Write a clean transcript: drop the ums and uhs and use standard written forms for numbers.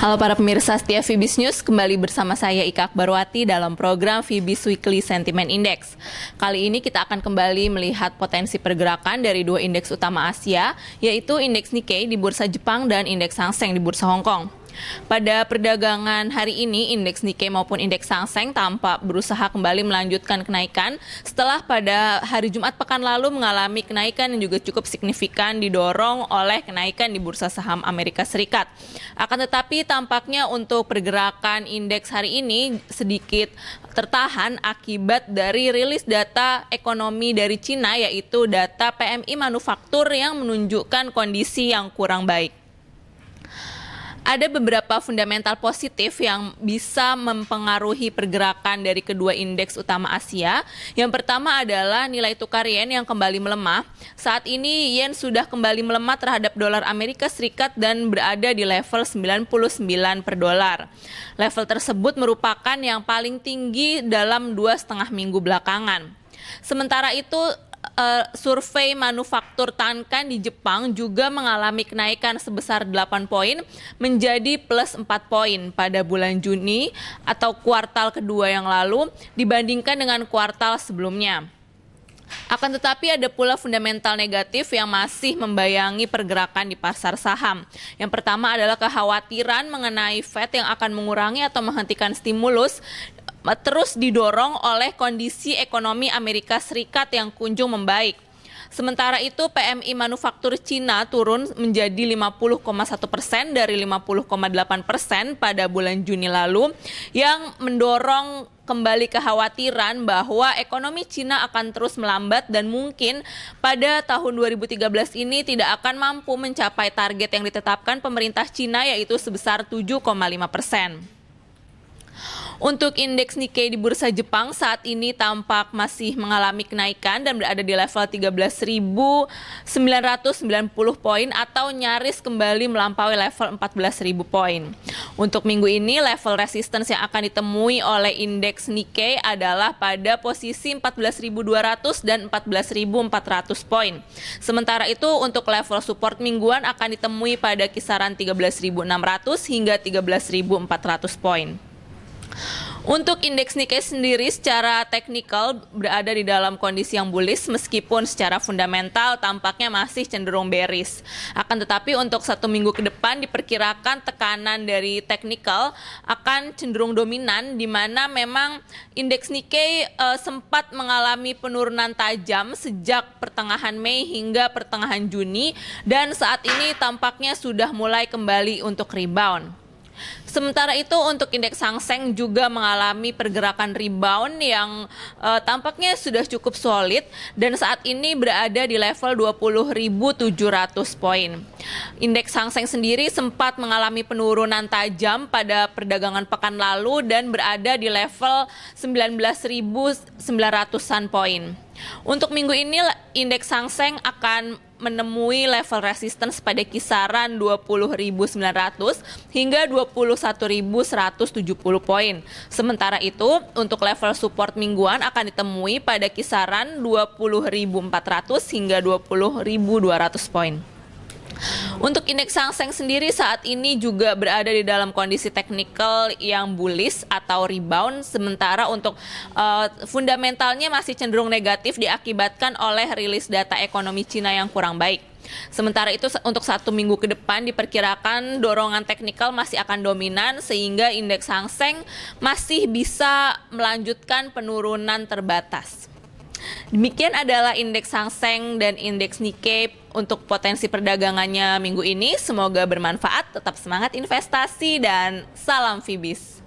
Halo para pemirsa setia Fibis News, kembali bersama saya Ika Akbarwati dalam program Fibis Weekly Sentiment Index. Kali ini kita akan kembali melihat potensi pergerakan dari dua indeks utama Asia, yaitu indeks Nikkei di Bursa Jepang dan indeks Hang Seng di Bursa Hong Kong. Pada perdagangan hari ini, indeks Nikkei maupun indeks Hang Seng tampak berusaha kembali melanjutkan kenaikan setelah pada hari Jumat pekan lalu mengalami kenaikan yang juga cukup signifikan didorong oleh kenaikan di bursa saham Amerika Serikat. Akan tetapi tampaknya untuk pergerakan indeks hari ini sedikit tertahan akibat dari rilis data ekonomi dari Cina, yaitu data PMI manufaktur yang menunjukkan kondisi yang kurang baik. Ada beberapa fundamental positif yang bisa mempengaruhi pergerakan dari kedua indeks utama Asia. Yang pertama adalah nilai tukar yen yang kembali melemah. Saat ini yen sudah kembali melemah terhadap dolar Amerika Serikat dan berada di level 99 per dolar. Level tersebut merupakan yang paling tinggi dalam 2,5 minggu belakangan. Sementara itu, survei manufaktur Tankan di Jepang juga mengalami kenaikan sebesar 8 poin menjadi plus 4 poin pada bulan Juni atau kuartal kedua yang lalu dibandingkan dengan kuartal sebelumnya. Akan tetapi ada pula fundamental negatif yang masih membayangi pergerakan di pasar saham. Yang pertama adalah kekhawatiran mengenai Fed yang akan mengurangi atau menghentikan stimulus terus didorong oleh kondisi ekonomi Amerika Serikat yang kunjung membaik. Sementara itu, PMI manufaktur Cina turun menjadi 50,1% dari 50,8% pada bulan Juni lalu, yang mendorong kembali kekhawatiran bahwa ekonomi Cina akan terus melambat dan mungkin pada tahun 2013 ini tidak akan mampu mencapai target yang ditetapkan pemerintah Cina, yaitu sebesar 7,5%. Untuk indeks Nikkei di Bursa Jepang saat ini tampak masih mengalami kenaikan dan berada di level 13.990 poin atau nyaris kembali melampaui level 14.000 poin. Untuk minggu ini level resistance yang akan ditemui oleh indeks Nikkei adalah pada posisi 14.200 dan 14.400 poin. Sementara itu untuk level support mingguan akan ditemui pada kisaran 13.600 hingga 13.400 poin. Untuk indeks Nikkei sendiri secara teknikal berada di dalam kondisi yang bullish meskipun secara fundamental tampaknya masih cenderung bearish. Akan tetapi untuk 1 minggu ke depan diperkirakan tekanan dari teknikal akan cenderung dominan, di mana memang indeks Nikkei sempat mengalami penurunan tajam sejak pertengahan Mei hingga pertengahan Juni dan saat ini tampaknya sudah mulai kembali untuk rebound. Sementara itu untuk indeks Hang Seng juga mengalami pergerakan rebound yang tampaknya sudah cukup solid dan saat ini berada di level 20.700 poin. Indeks Hang Seng sendiri sempat mengalami penurunan tajam pada perdagangan pekan lalu dan berada di level 19.900-an poin. Untuk minggu ini indeks Hang Seng akan menemui level resistance pada kisaran 20.900 hingga 21.170 poin. Sementara itu, untuk level support mingguan akan ditemui pada kisaran 20.400 hingga 20.200 poin. Untuk indeks Hang Seng sendiri saat ini juga berada di dalam kondisi teknikal yang bullish atau rebound, sementara untuk fundamentalnya masih cenderung negatif diakibatkan oleh rilis data ekonomi Cina yang kurang baik. Sementara itu untuk 1 minggu ke depan diperkirakan dorongan teknikal masih akan dominan sehingga indeks Hang Seng masih bisa melanjutkan penurunan terbatas. Demikian adalah indeks Hang Seng dan indeks Nikkei untuk potensi perdagangannya minggu ini. Semoga bermanfaat, tetap semangat investasi dan salam Fibis.